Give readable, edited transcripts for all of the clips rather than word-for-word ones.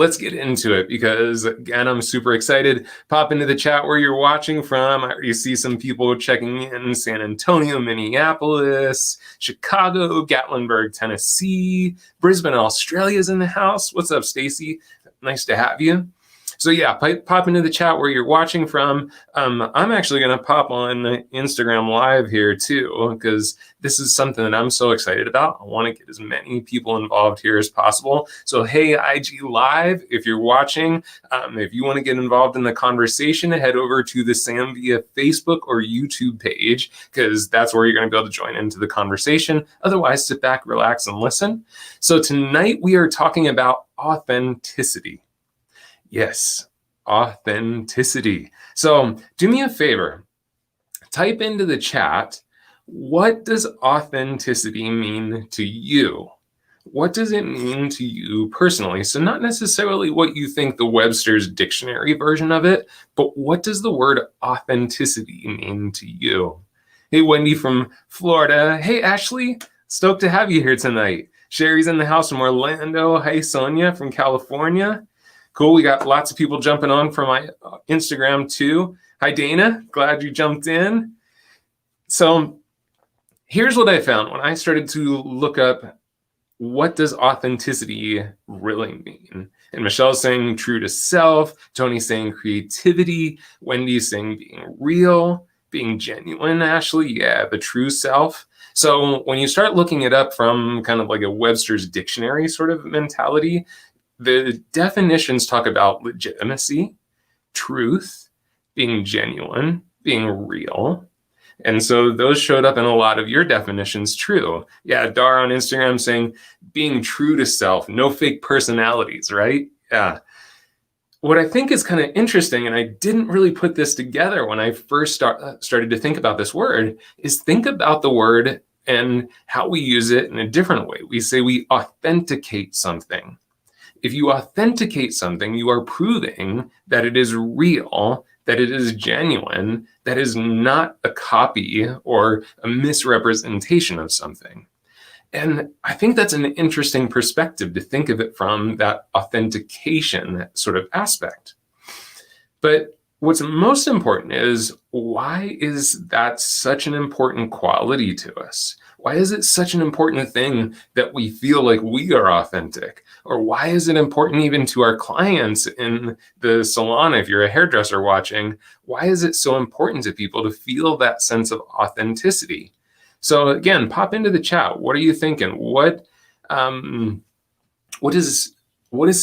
let's get into it because, again, I'm super excited. Pop into the chat where you're watching from. I already see some people checking in: San Antonio, Minneapolis, Chicago, Gatlinburg, Tennessee, Brisbane, Australia's in the house. What's up, Stacy? Nice to have you. So yeah, pop into the chat where you're watching from. I'm actually going to pop on Instagram Live here too, because this is something that I'm so excited about. I want to get as many people involved here as possible. So hey, IG Live, if you're watching, if you want to get involved in the conversation, head over to the Sam via Facebook or YouTube page, because that's where you're going to be able to join into the conversation. Otherwise, sit back, relax, and listen. So tonight we are talking about authenticity. Yes, authenticity. So do me a favor, type into the chat, what does authenticity mean to you? What does it mean to you personally? So not necessarily what you think the Webster's dictionary version of it, but what does the word authenticity mean to you? Hey, Wendy from Florida. Hey, Ashley, stoked to have you here tonight. Sherry's in the house from Orlando. Hey, Sonia from California. Cool, we got lots of people jumping on from my Instagram too. Hi, Dana, glad you jumped in. So here's what I found when I started to look up, what does authenticity really mean? And Michelle's saying true to self, Tony's saying creativity, Wendy's saying being real, being genuine, Ashley, yeah, the true self. So when you start looking it up from kind of like a Webster's dictionary sort of mentality, the definitions talk about legitimacy, truth, being genuine, being real. And so those showed up in a lot of your definitions, true. Yeah, Dar on Instagram saying being true to self, no fake personalities, right? Yeah. What I think is kind of interesting, and I didn't really put this together when I first started to think about this word, is think about the word and how we use it in a different way. We say we authenticate something. If you authenticate something, you are proving that it is real, that it is genuine, that is not a copy or a misrepresentation of something. And I think that's an interesting perspective to think of it from, that authentication sort of aspect. But what's most important is, why is that such an important quality to us? Why is it such an important thing that we feel like we are authentic? Or why is it important even to our clients in the salon? If you're a hairdresser watching, why is it so important to people to feel that sense of authenticity? So again, pop into the chat. What are you thinking? What is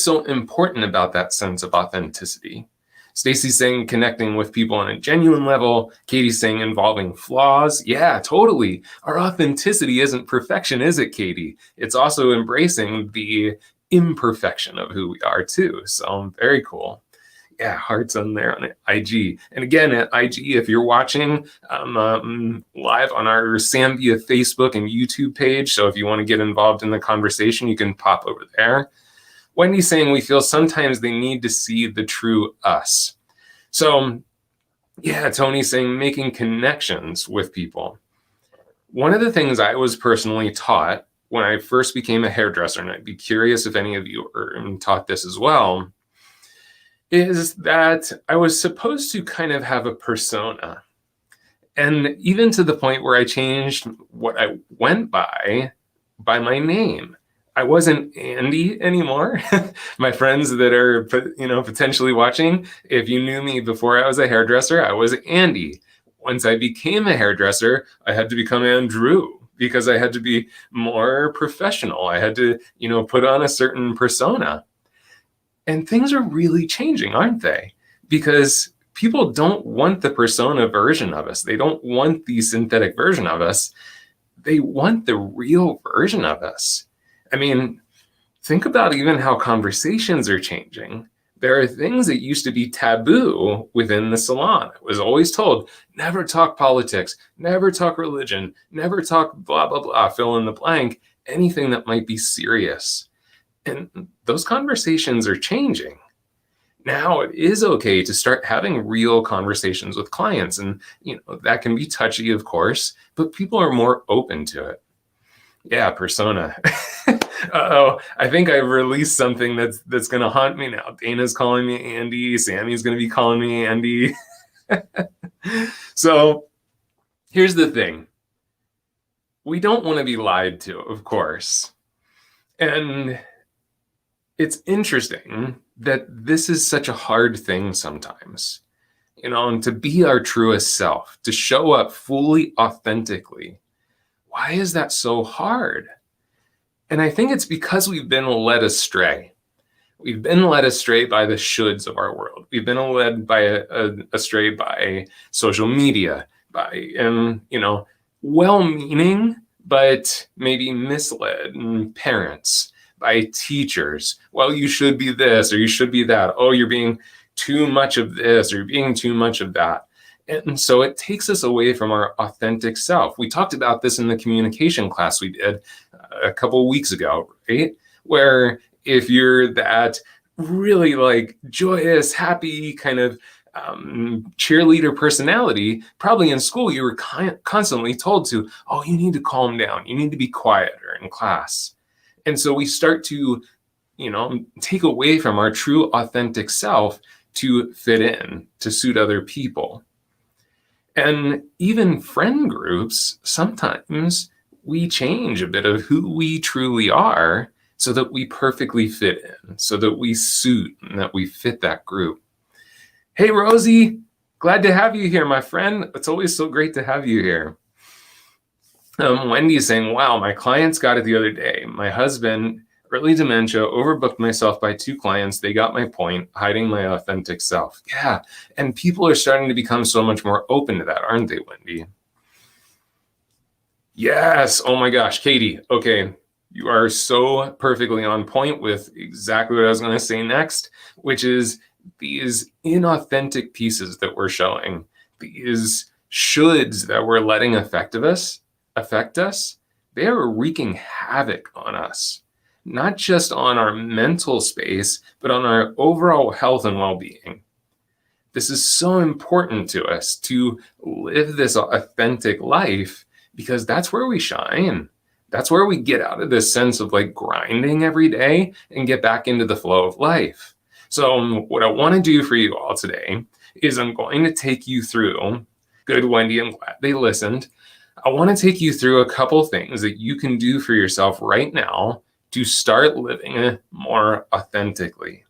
so important about that sense of authenticity? Stacy's saying connecting with people on a genuine level. Katie's saying involving flaws. Yeah, totally. Our authenticity isn't perfection, is it, Katie? It's also embracing the imperfection of who we are too. So very cool. Yeah, hearts on there on IG. And again, at IG, if you're watching live on our Sam via Facebook and YouTube page, so if you want to get involved in the conversation, you can pop over there. Wendy's saying we feel sometimes they need to see the true us. So yeah, Tony's saying making connections with people. One of the things I was personally taught when I first became a hairdresser, and I'd be curious if any of you are taught this as well, is that I was supposed to kind of have a persona. And even to the point where I changed what I went by my name. I wasn't Andy anymore. My friends that are, potentially watching, if you knew me before I was a hairdresser, I was Andy. Once I became a hairdresser, I had to become Andrew because I had to be more professional. I had to, put on a certain persona. And things are really changing, aren't they? Because people don't want the persona version of us. They don't want the synthetic version of us. They want the real version of us. I mean, think about even how conversations are changing. There are things that used to be taboo within the salon. I was always told, never talk politics, never talk religion, never talk blah, blah, blah, fill in the blank, anything that might be serious. And those conversations are changing. Now it is okay to start having real conversations with clients. And, that can be touchy, of course, but people are more open to it. Yeah, persona. Uh-oh, I think I've released something that's going to haunt me now. Dana's calling me Andy. Sammy's going to be calling me Andy. So here's the thing. We don't want to be lied to, of course. And it's interesting that this is such a hard thing sometimes, and to be our truest self, to show up fully authentically. Why is that so hard? And I think it's because we've been led astray. We've been led astray by the shoulds of our world. We've been led astray by social media, by well-meaning but maybe misled parents, by teachers. Well, you should be this or you should be that. Oh, you're being too much of this or you're being too much of that. And so it takes us away from our authentic self. We talked about this in the communication class we did a couple of weeks ago, right? Where if you're that really like joyous, happy kind of cheerleader personality, probably in school you were constantly told to, oh, you need to calm down. You need to be quieter in class. And so we start to, take away from our true authentic self to fit in, to suit other people. And even friend groups, sometimes we change a bit of who we truly are so that we perfectly fit in, so that we suit and that we fit that group. Hey, Rosie, glad to have you here, my friend. It's always so great to have you here. Wendy is saying, wow, my clients got it the other day. My husband, early dementia, overbooked myself by 2 clients. They got my point, hiding my authentic self. Yeah, and people are starting to become so much more open to that, aren't they, Wendy? Yes, oh my gosh, Katie, okay. You are so perfectly on point with exactly what I was going to say next, which is these inauthentic pieces that we're showing, these shoulds that we're letting affect us, they are wreaking havoc on us, not just on our mental space, but on our overall health and well-being. This is so important to us to live this authentic life because that's where we shine. That's where we get out of this sense of like grinding every day and get back into the flow of life. So what I want to do for you all today is I'm going to take you through, good Wendy, I'm glad they listened. I want to take you through a couple things that you can do for yourself right now to start living more authentically.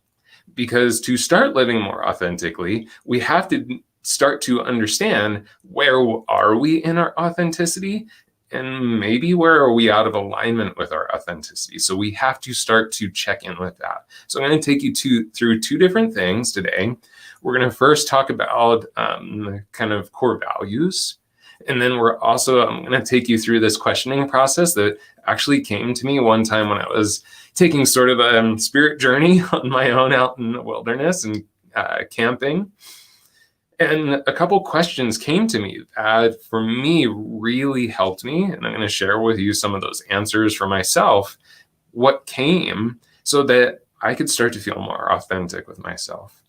Because to start living more authentically, we have to start to understand where are we in our authenticity and maybe where are we out of alignment with our authenticity. So we have to start to check in with that. So I'm going to take you through 2 different things today. We're going to first talk about kind of core values. And then I'm going to take you through this questioning process that actually came to me one time when I was taking sort of a spirit journey on my own out in the wilderness and camping. And a couple questions came to me that for me really helped me. And I'm going to share with you some of those answers for myself, what came so that I could start to feel more authentic with myself.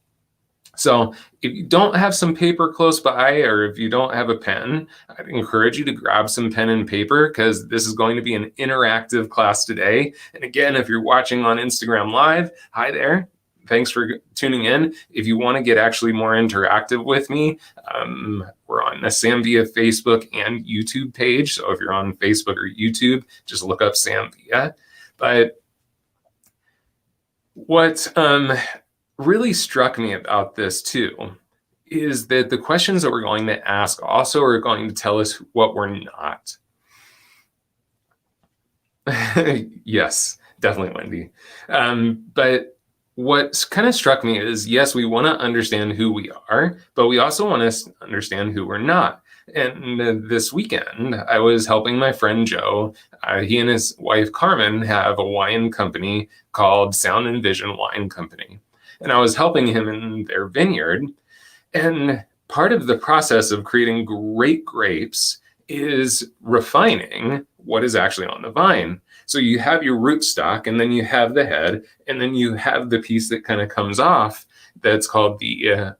So if you don't have some paper close by, or if you don't have a pen, I'd encourage you to grab some pen and paper because this is going to be an interactive class today. And again, if you're watching on Instagram Live, hi there. Thanks for tuning in. If you want to get actually more interactive with me, we're on the Sam Villa Facebook and YouTube page. So if you're on Facebook or YouTube, just look up Sam Villa. But what really struck me about this too is that the questions that we're going to ask also are going to tell us what we're not. Yes, definitely, Wendy. But what kind of struck me is, yes, we want to understand who we are, but we also want to understand who we're not. And this weekend, I was helping my friend Joe. He and his wife Carmen have a wine company called Sound and Vision Wine Company. And I was helping him in their vineyard. And part of the process of creating great grapes is refining what is actually on the vine. So you have your rootstock, and then you have the head, and then you have the piece that kind of comes off that's called the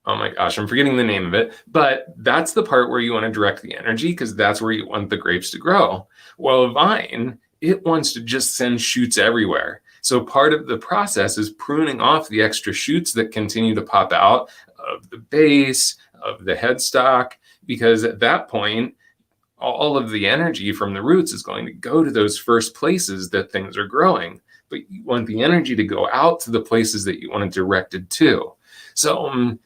Oh my gosh, I'm forgetting the name of it. But that's the part where you want to direct the energy because that's where you want the grapes to grow. Well, a vine, it wants to just send shoots everywhere. So part of the process is pruning off the extra shoots that continue to pop out of the base, of the headstock, because at that point, all of the energy from the roots is going to go to those first places that things are growing. But you want the energy to go out to the places that you want it directed to. So,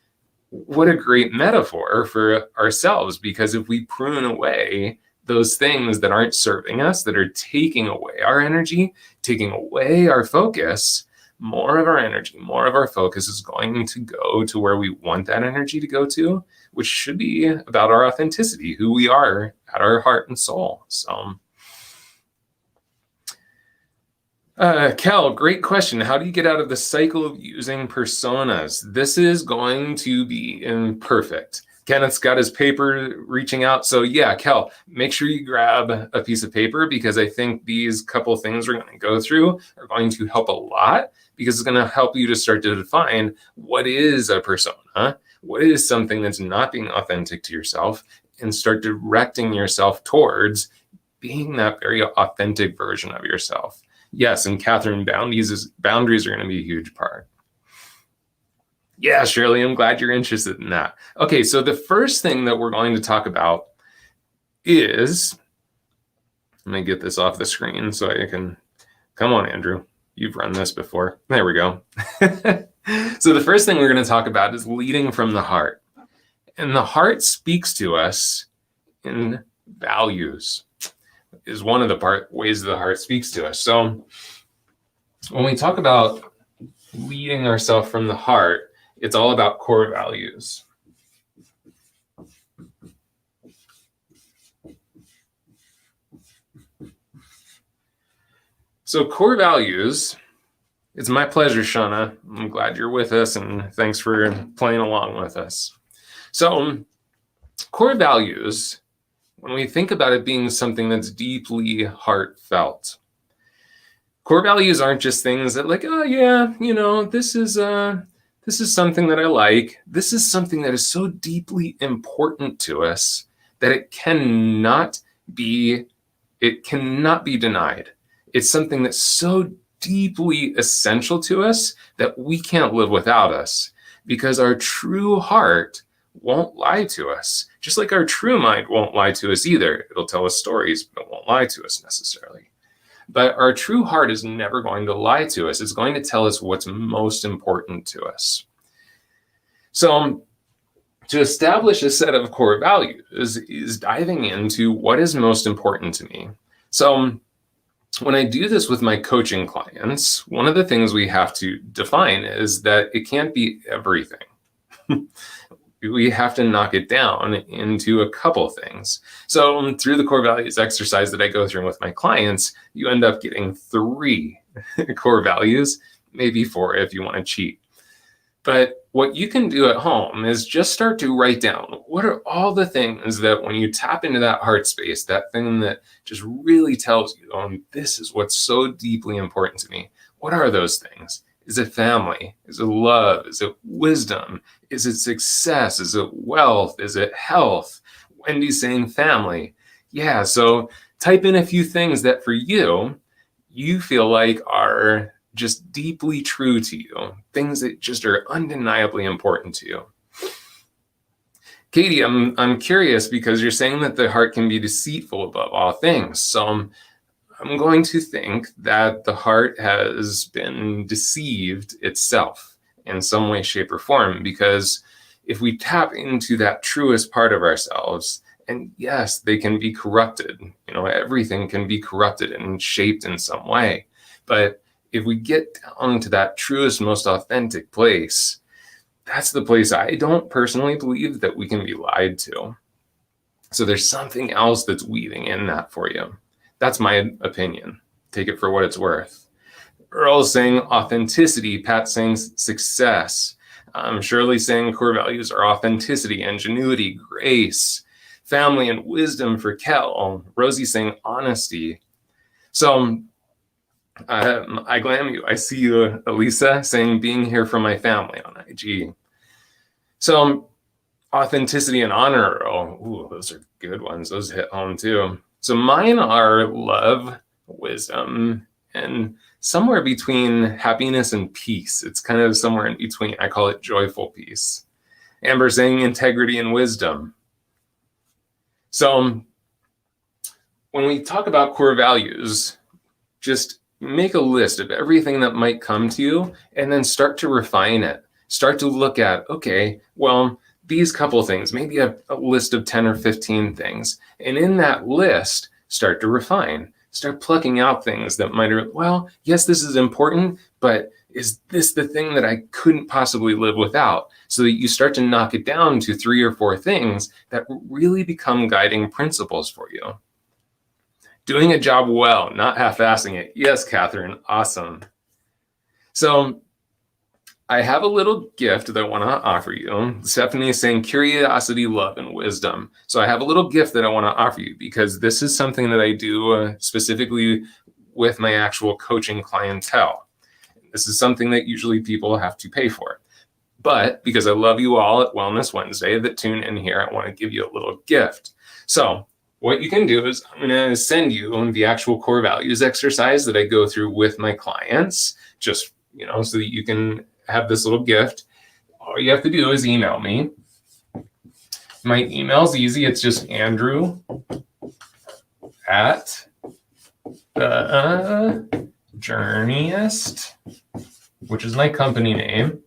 what a great metaphor for ourselves, because if we prune away those things that aren't serving us, that are taking away our energy, taking away our focus, more of our energy, more of our focus is going to go to where we want that energy to go to, which should be about our authenticity, who we are at our heart and soul. So, Kel, great question. How do you get out of the cycle of using personas? This is going to be imperfect. Kenneth's got his paper reaching out. So yeah, Kel, make sure you grab a piece of paper, because I think these couple things we're going to go through are going to help a lot, because it's going to help you to start to define what is a persona, what is something that's not being authentic to yourself, and start directing yourself towards being that very authentic version of yourself. Yes, and Catherine, boundaries are going to be a huge part. Yeah, Shirley, I'm glad you're interested in that. Okay, so the first thing that we're going to talk about is, let me get this off the screen so I can, come on, Andrew, you've run this before. There we go. So the first thing we're going to talk about is leading from the heart. And the heart speaks to us in values, is one of the ways the heart speaks to us. So when we talk about leading ourselves from the heart, it's all about core values. So core values, it's my pleasure, Shauna. I'm glad you're with us, and thanks for playing along with us. So core values, when we think about it being something that's deeply heartfelt, core values aren't just things that, like, oh yeah, this is something that I like. This is something that is so deeply important to us that it cannot be denied. It's something that's so deeply essential to us that we can't live without us, because our true heart won't lie to us, just like our true mind won't lie to us either. It'll tell us stories, but it won't lie to us necessarily. But our true heart is never going to lie to us. It's going to tell us what's most important to us. So to establish a set of core values is diving into what is most important to me. So when I do this with my coaching clients, one of the things we have to define is that it can't be everything. We have to knock it down into a couple things. So through the core values exercise that I go through with my clients, you end up getting 3 core values, maybe 4 if you want to cheat. But what you can do at home is just start to write down, what are all the things that when you tap into that heart space, that thing that just really tells you, oh, this is what's so deeply important to me. What are those things? Is it family? Is it love? Is it wisdom? Is it success? Is it wealth? Is it health? Wendy's saying family. Yeah, so type in a few things that for you feel like are just deeply true to you, things that just are undeniably important to you. Katie, I'm curious, because you're saying that the heart can be deceitful above all things. So I'm going to think that the heart has been deceived itself in some way, shape, or form, because if we tap into that truest part of ourselves, and yes, they can be corrupted, everything can be corrupted and shaped in some way. But if we get down to that truest, most authentic place, that's the place I don't personally believe that we can be lied to. So there's something else that's weaving in that for you. That's my opinion. Take it for what it's worth. Earl's saying authenticity. Pat saying success. Shirley saying core values are authenticity, ingenuity, grace, family, and wisdom for Kel. Rosie saying honesty. So I glam you. I see you, Elisa, saying being here for my family on IG. So authenticity and honor, those are good ones. Those hit home too. So mine are love, wisdom, and somewhere between happiness and peace. It's kind of somewhere in between. I call it joyful peace. Amber saying integrity and wisdom. So when we talk about core values, just make a list of everything that might come to you and then start to refine it. Start to look at, okay, well, these couple things, maybe a list of 10 or 15 things. And in that list, start to refine. Start plucking out things that might, well, yes, this is important, but is this the thing that I couldn't possibly live without? So that you start to knock it down to 3 or 4 things that really become guiding principles for you. Doing a job well, not half-assing it. Yes, Catherine, awesome. So I have a little gift that I want to offer you. Stephanie is saying curiosity, love, and wisdom. So I have a little gift that I want to offer you because this is something that I do specifically with my actual coaching clientele. This is something that usually people have to pay for. But because I love you all at Wellness Wednesday that tune in here, I want to give you a little gift. So what you can do is I'm going to send you the actual core values exercise that I go through with my clients, just, so that you can have this little gift. All you have to do is email me. My email's easy. It's just Andrew at the Journeyist, which is my company name,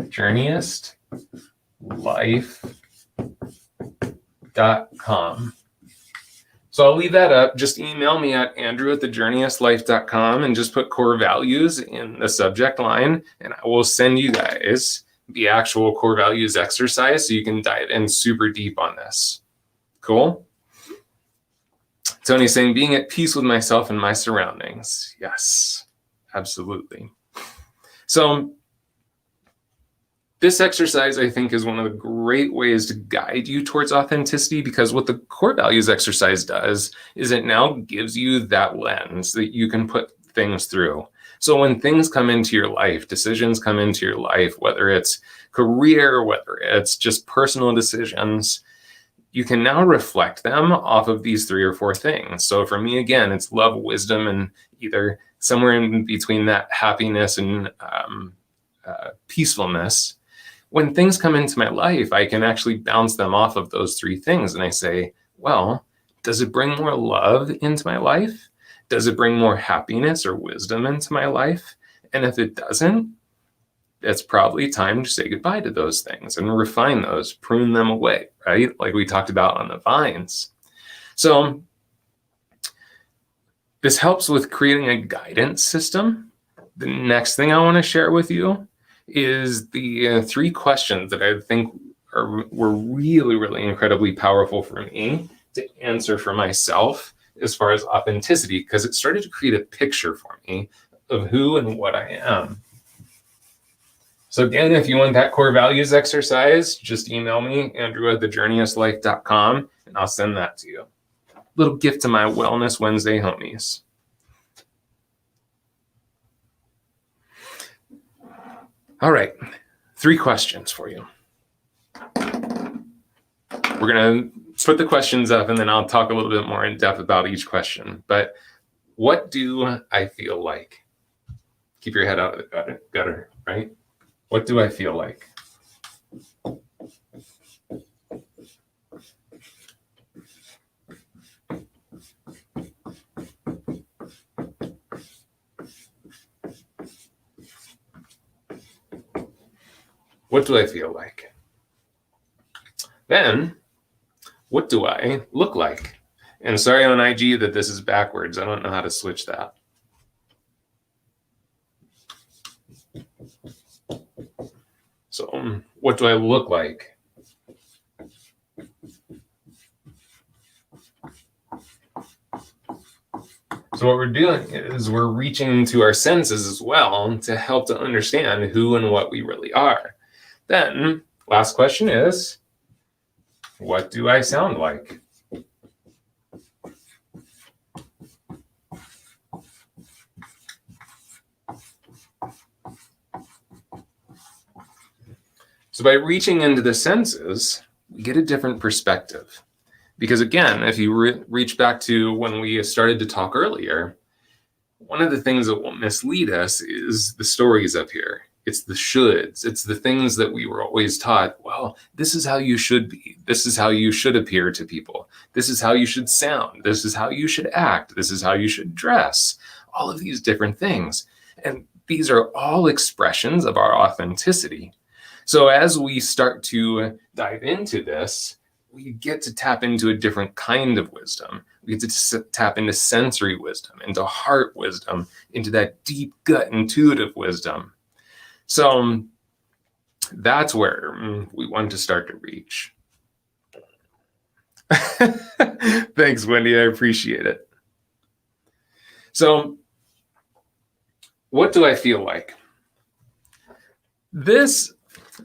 journeyistlife.com. So I'll leave that up. Just email me at andrew@thejourneyistlife.com and just put core values in the subject line, and I will send you guys the actual core values exercise so you can dive in super deep on this. Cool? Tony's saying being at peace with myself and my surroundings. Yes, absolutely. So this exercise, I think, is one of the great ways to guide you towards authenticity, because what the core values exercise does is it now gives you that lens that you can put things through. So when things come into your life, decisions come into your life, whether it's career, whether it's just personal decisions, you can now reflect them off of these 3 or 4 things. So for me, again, it's love, wisdom, and either somewhere in between that happiness and peacefulness. When things come into my life, I can actually bounce them off of those 3 things. And I say, well, does it bring more love into my life? Does it bring more happiness or wisdom into my life? And if it doesn't, it's probably time to say goodbye to those things and refine those, prune them away, right? Like we talked about on the vines. So this helps with creating a guidance system. The next thing I want to share with you is the 3 questions that I think were really, really incredibly powerful for me to answer for myself as far as authenticity, because it started to create a picture for me of who and what I am. So again, if you want that core values exercise, just email me, andrew@thejourneyistlife.com, and I'll send that to you. Little gift to my Wellness Wednesday homies. All right, 3 questions for you. We're going to put the questions up, and then I'll talk a little bit more in depth about each question. But what do I feel like? Keep your head out of the gutter, right? What do I feel like? What do I feel like? Then, what do I look like? And sorry on IG that this is backwards. I don't know how to switch that. So, what do I look like? So what we're doing is we're reaching into our senses as well to help to understand who and what we really are. Then, last question is, what do I sound like? So by reaching into the senses, we get a different perspective. Because again, if you reach back to when we started to talk earlier, one of the things that will mislead us is the stories up here. It's the shoulds. It's the things that we were always taught. Well, this is how you should be. This is how you should appear to people. This is how you should sound. This is how you should act. This is how you should dress. All of these different things. And these are all expressions of our authenticity. So as we start to dive into this, we get to tap into a different kind of wisdom. We get to tap into sensory wisdom, into heart wisdom, into that deep gut intuitive wisdom. So that's where we want to start to reach. Thanks, Wendy. I appreciate it. So what do I feel like? This,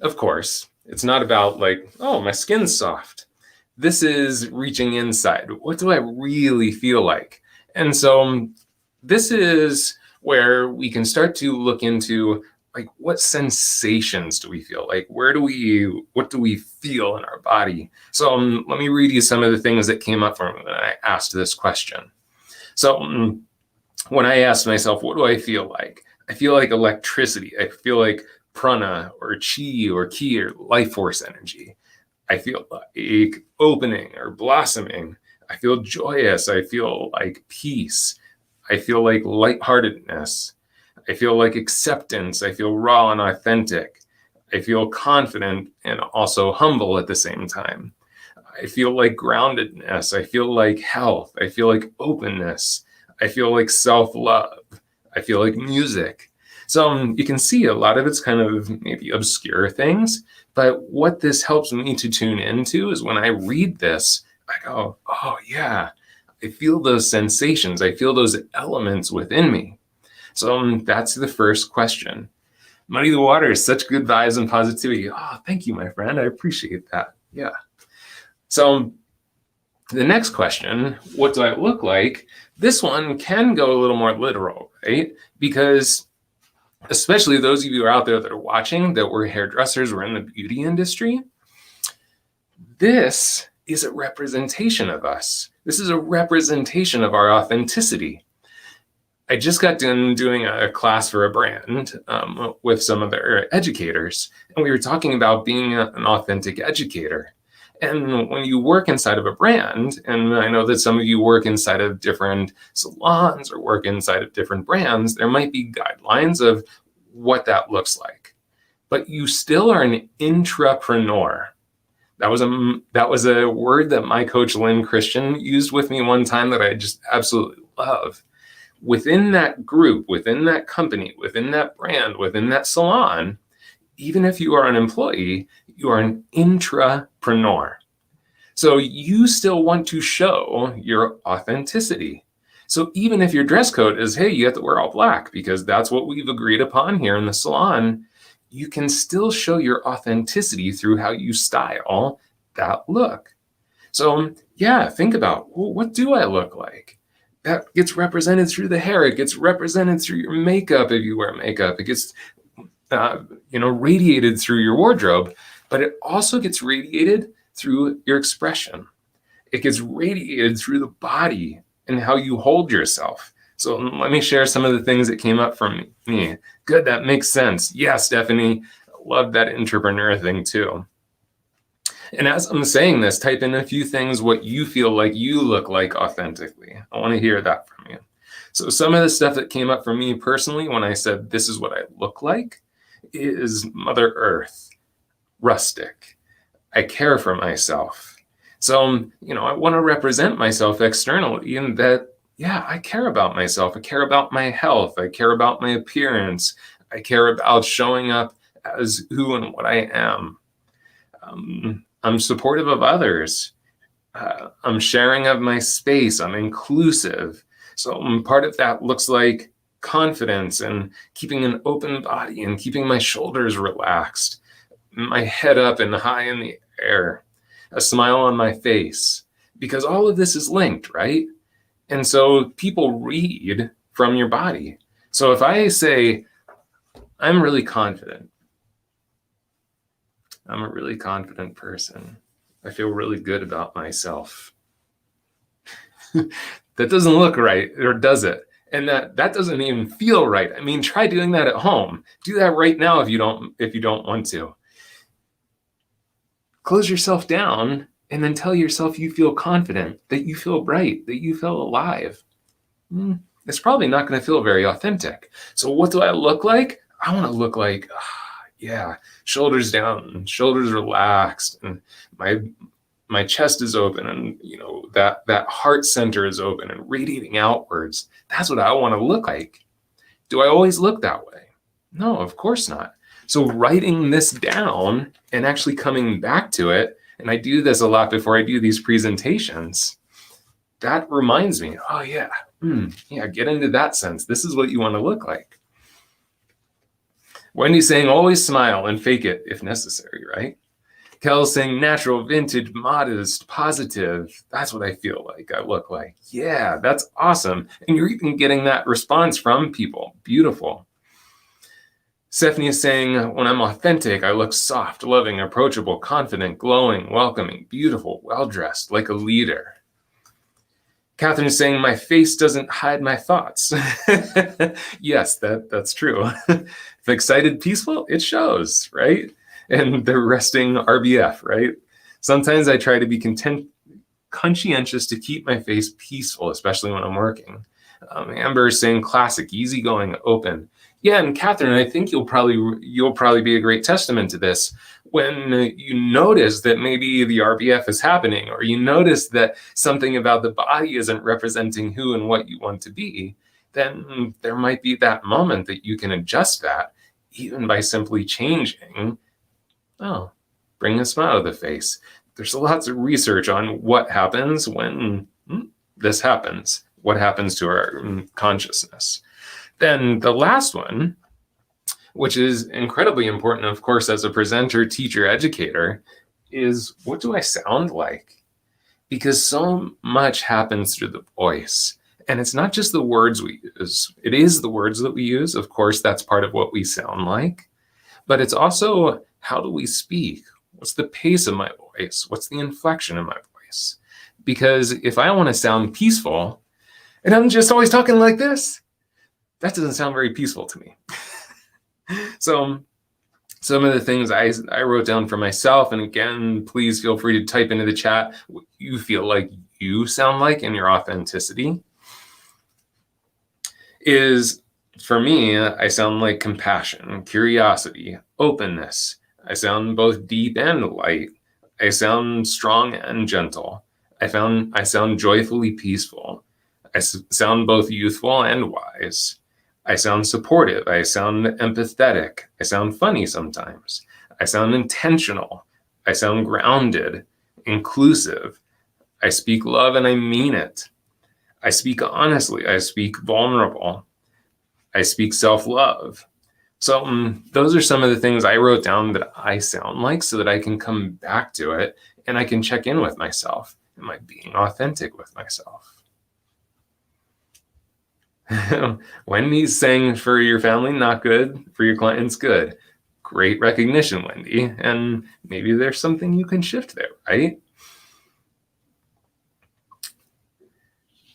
of course, it's not about like, oh, my skin's soft. This is reaching inside. What do I really feel like? And so this is where we can start to look into like, what sensations do we feel? Like, what do we feel in our body? So let me read you some of the things that came up for me when I asked this question. So when I asked myself, what do I feel like? I feel like electricity. I feel like prana or chi or ki or life force energy. I feel like opening or blossoming. I feel joyous. I feel like peace. I feel like lightheartedness. I feel like acceptance. I feel raw and authentic. I feel confident and also humble at the same time. I feel like groundedness. I feel like health. I feel like openness. I feel like self-love. I feel like music. So you can see a lot of it's kind of maybe obscure things, but what this helps me to tune into is when I read this, I go, oh yeah, I feel those sensations. I feel those elements within me. So that's the first question. Muddy the waters, such good vibes and positivity. Oh, thank you, my friend. I appreciate that. Yeah. So the next question, what do I look like? This one can go a little more literal, right? Because especially those of you who are out there that are watching, that we're hairdressers, we're in the beauty industry, this is a representation of us. This is a representation of our authenticity. I just got done doing a class for a brand with some of their educators, and we were talking about being an authentic educator. And when you work inside of a brand, and I know that some of you work inside of different salons or work inside of different brands, there might be guidelines of what that looks like. But you still are an intrapreneur. That was a word that my coach Lynn Christian used with me one time that I just absolutely love. Within that group, within that company, within that brand, within that salon, even if you are an employee, you are an intrapreneur. So you still want to show your authenticity. So even if your dress code is, hey, you have to wear all black because that's what we've agreed upon here in the salon, you can still show your authenticity through how you style that look. So yeah, think about, well, what do I look like? That gets represented through the hair. It gets represented through your makeup if you wear makeup. It gets radiated through your wardrobe, but it also gets radiated through your expression. It gets radiated through the body and how you hold yourself. So let me share some of the things that came up from me. Good, that makes sense. Yeah, Stephanie, love that entrepreneur thing too. And as I'm saying this, type in a few things what you feel like you look like authentically. I want to hear that from you. So some of the stuff that came up for me personally when I said this is what I look like is Mother Earth, rustic. I care for myself. So, I want to represent myself externally in that, yeah, I care about myself. I care about my health. I care about my appearance. I care about showing up as who and what I am. I'm supportive of others. I'm sharing of my space. I'm inclusive. So part of that looks like confidence and keeping an open body and keeping my shoulders relaxed, my head up and high in the air, a smile on my face, because all of this is linked, right? And so people read from your body. So if I say, I'm really confident, I'm a really confident person. I feel really good about myself. That doesn't look right, or does it? And that doesn't even feel right. I mean, try doing that at home. Do that right now if you don't want to. Close yourself down and then tell yourself you feel confident, that you feel bright, that you feel alive. It's probably not going to feel very authentic. So what do I look like? I want to look like, shoulders down, shoulders relaxed, and my chest is open, and that heart center is open and radiating outwards. That's what I want to look like. Do I always look that way? No, of course not. So writing this down and actually coming back to it, and I do this a lot before I do these presentations, that reminds me, get into that sense. This is what you want to look like. Wendy's saying always smile and fake it if necessary, right? Kel's saying natural, vintage, modest, positive. That's what I feel like I look like. Yeah, that's awesome. And you're even getting that response from people. Beautiful. Stephanie is saying, when I'm authentic, I look soft, loving, approachable, confident, glowing, welcoming, beautiful, well-dressed, like a leader. Catherine is saying, my face doesn't hide my thoughts. Yes, that's true. If excited, peaceful, it shows, right? And the resting RBF, right? Sometimes I try to be conscientious to keep my face peaceful, especially when I'm working. Amber is saying classic, easygoing, open. Yeah, and Catherine, I think you'll probably be a great testament to this. When you notice that maybe the RBF is happening, or you notice that something about the body isn't representing who and what you want to be, then there might be that moment that you can adjust that, even by simply changing. Bring a smile to the face. There's lots of research on what happens when this happens, what happens to our consciousness. Then the last one, which is incredibly important, of course, as a presenter, teacher, educator, is what do I sound like? Because so much happens through the voice. And it's not just the words we use. It is the words that we use. Of course, that's part of what we sound like. But it's also, how do we speak? What's the pace of my voice? What's the inflection of my voice? Because if I want to sound peaceful, and I'm just always talking like this, that doesn't sound very peaceful to me. So some of the things I wrote down for myself, and again, please feel free to type into the chat what you feel like you sound like in your authenticity, is, for me, I sound like compassion, curiosity, openness. I sound both deep and light. I sound strong and gentle. I sound joyfully peaceful. I sound both youthful and wise. I sound supportive. I sound empathetic. I sound funny sometimes. I sound intentional. I sound grounded, inclusive. I speak love and I mean it. I speak honestly. I speak vulnerable. I speak self-love. So those are some of the things I wrote down that I sound like, so that I can come back to it and I can check in with myself. Am I being authentic with myself? Wendy's saying, for your family, not good. For your clients, good. Great recognition, Wendy. And maybe there's something you can shift there, right?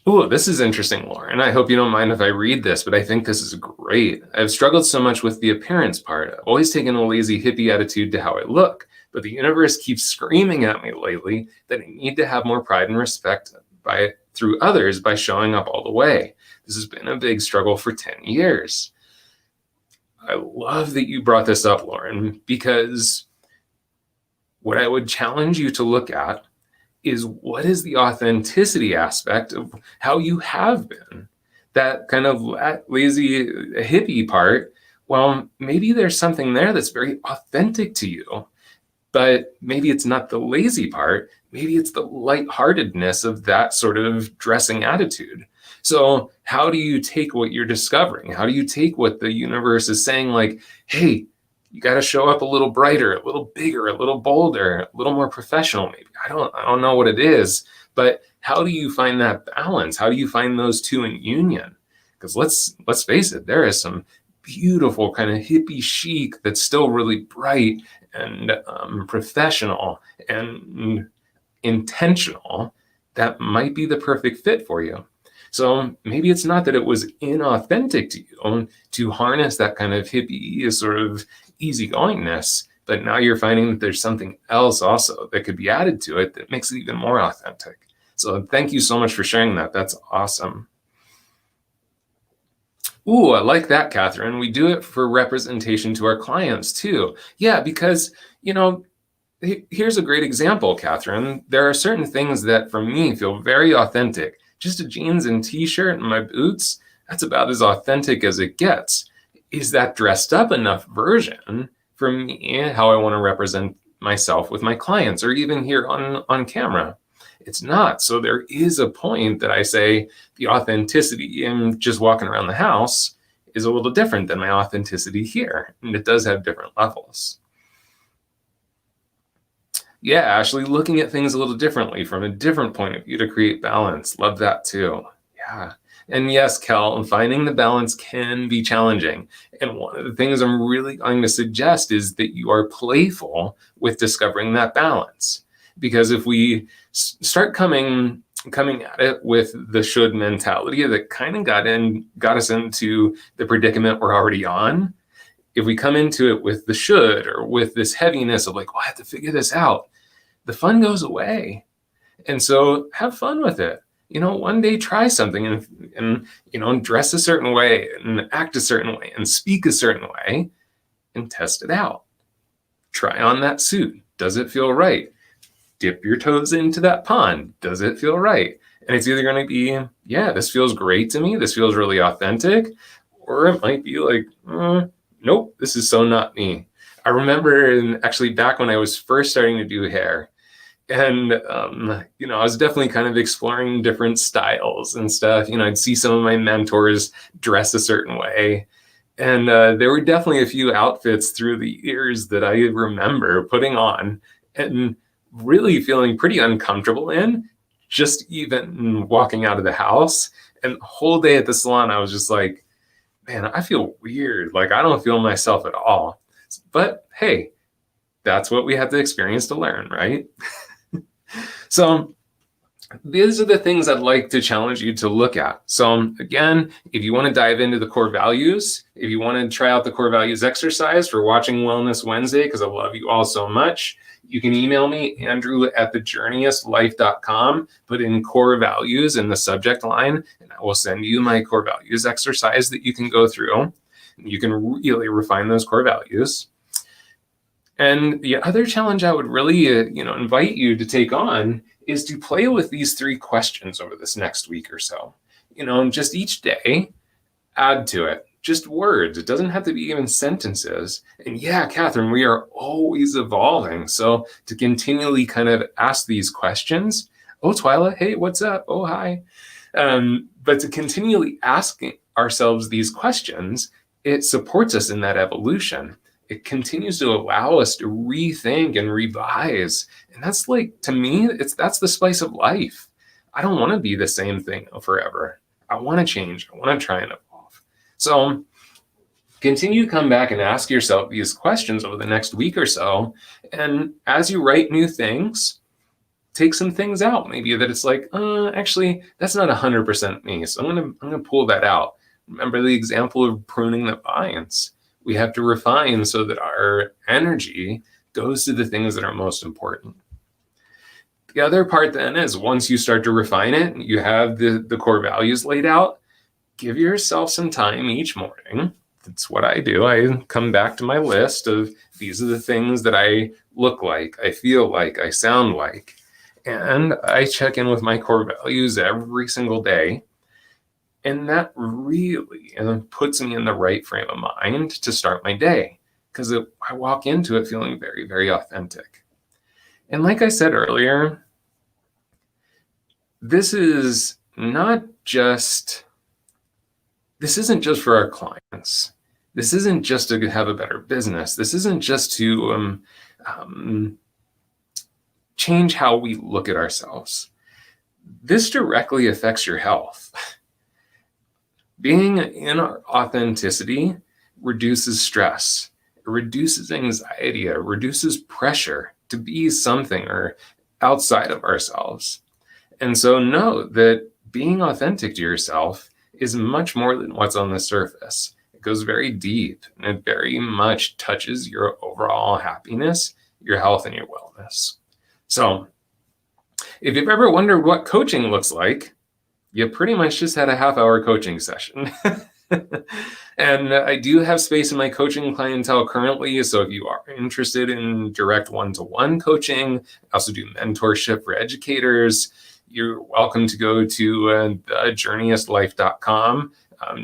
Oh, this is interesting, Lauren. I hope you don't mind if I read this, but I think this is great. I've struggled so much with the appearance part. I've always taken a lazy hippie attitude to how I look, but the universe keeps screaming at me lately that I need to have more pride and respect through others by showing up all the way. This has been a big struggle for 10 years. I love that you brought this up, Lauren, because what I would challenge you to look at is, what is the authenticity aspect of how you have been? That kind of lazy hippie part, well, maybe there's something there that's very authentic to you, but maybe it's not the lazy part. Maybe it's the lightheartedness of that sort of dressing attitude. So how do you take what you're discovering? How do you take what the universe is saying, like, hey, you got to show up a little brighter, a little bigger, a little bolder, a little more professional, maybe. I don't know what it is, but how do you find that balance? How do you find those two in union? Because let's face it, there is some beautiful kind of hippie chic that's still really bright and professional and intentional, that might be the perfect fit for you. So maybe it's not that it was inauthentic to you to harness that kind of hippie sort of easygoingness, but now you're finding that there's something else also that could be added to it that makes it even more authentic. So thank you so much for sharing that. That's awesome. Ooh, I like that, Catherine. We do it for representation to our clients too. Yeah, because, here's a great example, Catherine. There are certain things that for me feel very authentic. Just a jeans and t-shirt and my boots, that's about as authentic as it gets. Is that dressed up enough version for me, how I want to represent myself with my clients or even here on camera? It's not. So there is a point that I say the authenticity in just walking around the house is a little different than my authenticity here. And it does have different levels. Yeah, actually looking at things a little differently from a different point of view to create balance. Love that too. Yeah. And yes, Kel, finding the balance can be challenging. And one of the things I'm really going to suggest is that you are playful with discovering that balance. Because if we start coming at it with the should mentality that kind of got us into the predicament we're already on, if we come into it with the should or with this heaviness of like, I have to figure this out, the fun goes away. And so have fun with it. One day try something and dress a certain way and act a certain way and speak a certain way and test it out. Try on that suit. Does it feel right? Dip your toes into that pond. Does it feel right? And it's either going to be, yeah, this feels great to me. This feels really authentic. Or it might be like, nope, this is so not me. I remember actually back when I was first starting to do hair, and I was definitely kind of exploring different styles and stuff. I'd see some of my mentors dress a certain way, and there were definitely a few outfits through the years that I remember putting on and really feeling pretty uncomfortable in, just even walking out of the house. And the whole day at the salon, I was just like, man, I feel weird. Like, I don't feel myself at all. But hey, that's what we have to experience to learn, right? So these are the things I'd like to challenge you to look at. So again, if you want to dive into the core values, if you want to try out the core values exercise for Watching Wellness Wednesday, because I love you all so much, you can email me, andrew@thejourneyistlife.com, put in core values in the subject line, and I will send you my core values exercise that you can go through. You can really refine those core values. And the other challenge I would really, invite you to take on is to play with these 3 questions over this next week or so. And just each day, add to it. Just words. It doesn't have to be even sentences. And yeah, Catherine, we are always evolving. So to continually kind of ask these questions, oh, Twyla, hey, what's up? Oh, hi. But to continually ask ourselves these questions, it supports us in that evolution. It continues to allow us to rethink and revise. And that's like, to me, that's the spice of life. I don't want to be the same thing forever. I want to change. I want to try and evolve. So continue to come back and ask yourself these questions over the next week or so. And as you write new things, take some things out. Maybe that it's like, actually, that's not 100% me. So I'm gonna pull that out. Remember the example of pruning the vines. We have to refine so that our energy goes to the things that are most important. The other part then is once you start to refine it, you have the core values laid out, give yourself some time each morning. That's what I do. I come back to my list of these are the things that I look like, I feel like, I sound like. And I check in with my core values every single day. And that really puts me in the right frame of mind to start my day because I walk into it feeling very, very authentic. And like I said earlier, this isn't just for our clients. This isn't just to have a better business. This isn't just to change how we look at ourselves. This directly affects your health. Being in our authenticity reduces stress. It reduces anxiety, it reduces pressure to be something or outside of ourselves. And so know that being authentic to yourself is much more than what's on the surface. It goes very deep, and it very much touches your overall happiness, your health, and your wellness. So if you've ever wondered what coaching looks like, you pretty much just had a half-hour coaching session. And I do have space in my coaching clientele currently. So if you are interested in direct one-to-one coaching, I also do mentorship for educators. You're welcome to go to thejourneyistlife.com.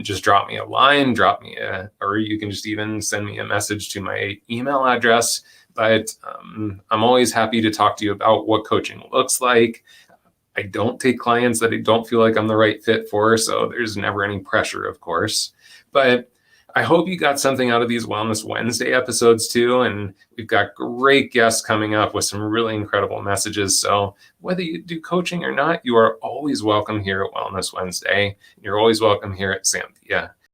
Just drop me a line, or you can just even send me a message to my email address. But I'm always happy to talk to you about what coaching looks like. I don't take clients that I don't feel like I'm the right fit for, so there's never any pressure, of course. But I hope you got something out of these Wellness Wednesday episodes too, and we've got great guests coming up with some really incredible messages. So whether you do coaching or not, you are always welcome here at Wellness Wednesday. You're always welcome here at Samthea.